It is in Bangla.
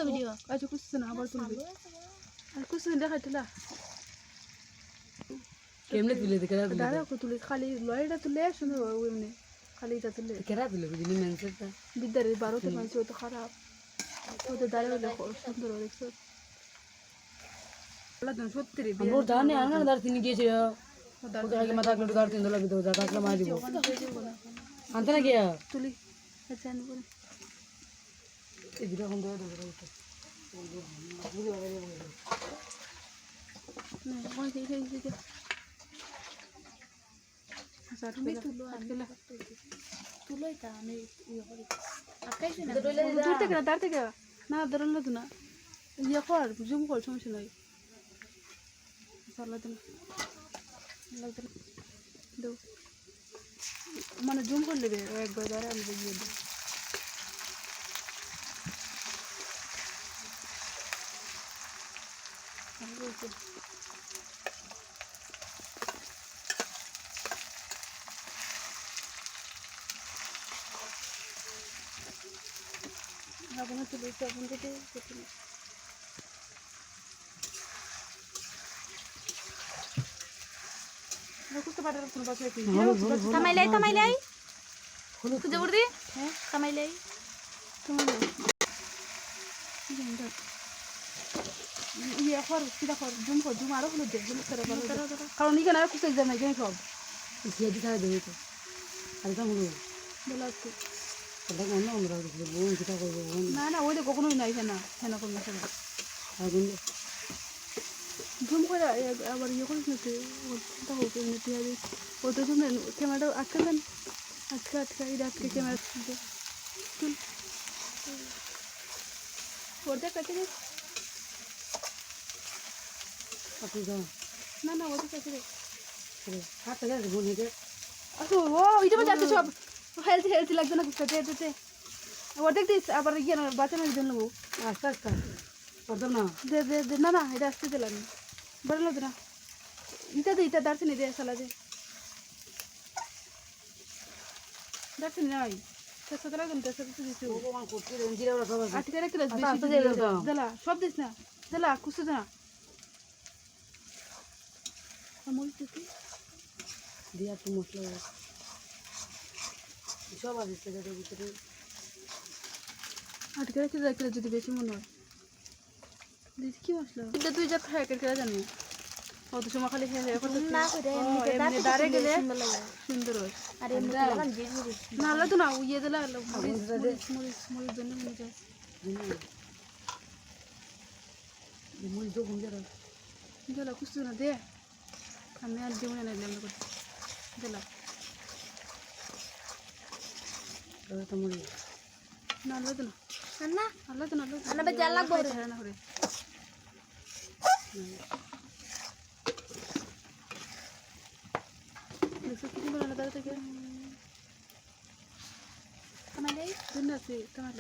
ভিডিও আচ্ছা কুসছে না আবার তুলবি আর কুসছে দেখা তুলা কেমনে তুলে দে কেরা তুলে দাঁড়া কো তুলে খালি লয়টা তুলে সুন্দর হবে এমনি খালি এটা তুলে কেরা তুলে বুঝলি মেনসেটটা বিদ্যারের 12তে মানছে ও তো খারাপ ওদের দাঁড়া হলে সুন্দর দেখছো আল্লাহ তুমি সত্যি রে আমার জানে আনা দাঁড় তিনি গিয়েছে ওদের আগে মাথা একটু দাঁড় তিন দলা ভিতরে যা থাকলে মার দিব আনতে না গিয়া তুলি আচ্ছা আনি বলে এই দুটো এখন দেওয়া দেবো না কোন সেই সেই আচ্ছা তুমি তুলো আজকাল তুলো এটা আমি ইয়ে করি আটকাইছি না দূর থেকে না দাঁড় থেকে না ধরল তো না ইয়ে কর জুম কর সমস্যা নাই চালা দিন দো মানে জুম করে নেবে একবার ধরে আমি দিয়ে দেবো আপনার তুলে তখন থেকে বুঝতে পারলাম কোন পাশে কি তামাইলাই খুঁজে পড়দি হ্যাঁ তামাইলাই তোমার ইয়ে কর কিটা কর জুম কর জুম আরো হলো দে জুম করে কারণ এখানে আর কিছু এক্সাম নাই কেন সব সিয়াদি খাই দেবে তো আর এটা হলো বলা আছে এটা অন্য আমরা বোন কিটা করবো বোন না না ওই তো কখনোই নাই না হেনা কোন মাসে আর কিন্তু জুম করে আবার ইয়ে করিস না তুই ওটা হোক এমনিতে হবে ও তো জুম ক্যামেরাটা আটকাবেন আটকা এই আটকে ক্যামেরা তুল ওটা কাছে দে আপনি যাও না ওটা কাছে দে হাতে গেছে বোন হেঁটে আচ্ছা ও ওইটা যাচ্ছে সব হেলথি লাগবে না কাছে যেতে ও দেখতিস আবার ইয়ে না বাঁচানোর জন্য নেবো আস্তে আস্তে করতো না দে না এটা আসতে দিলাম বললো না এটা দাঁড়ছে নি দে সালা দে দাঁড়ছে নাই চেষ্টা লাগবে চেষ্টা করতে দিচ্ছি ভগবান করতে রেঞ্জিরা ওরা সব আছে আটকে রাখতে আস্তে দিয়ে দাও দিলা সব দিস না দিলা খুশি না আমল দিতে দিয়া একটু মশলা সব আছে সেটার ভিতরে আটকে রাখতে রাখলে যদি বেশি মনে হয় দিস কি মশলা এটা তুই যা খাই কেটে জানি অত সময় খালি খেয়ে না করে এমনি দাঁড়ে গেলে সুন্দর লাগে সুন্দর হয় আর এমনি লাগান যে জিনিস না আলো তো না উইয়ে দিলে আলো মরিচ জন্য মনে যায় মুই তো ঘুম যারা দিলা খুশি না দে আমি আর জীবনে নাই আমরা করছি দিলা তো মুই না আলো তো না না আলো তো না আনা বে জাল লাগবো রে না করে দেখো কি বলে না দাঁড়া থেকে তামাইলাই দিন আছে তোমার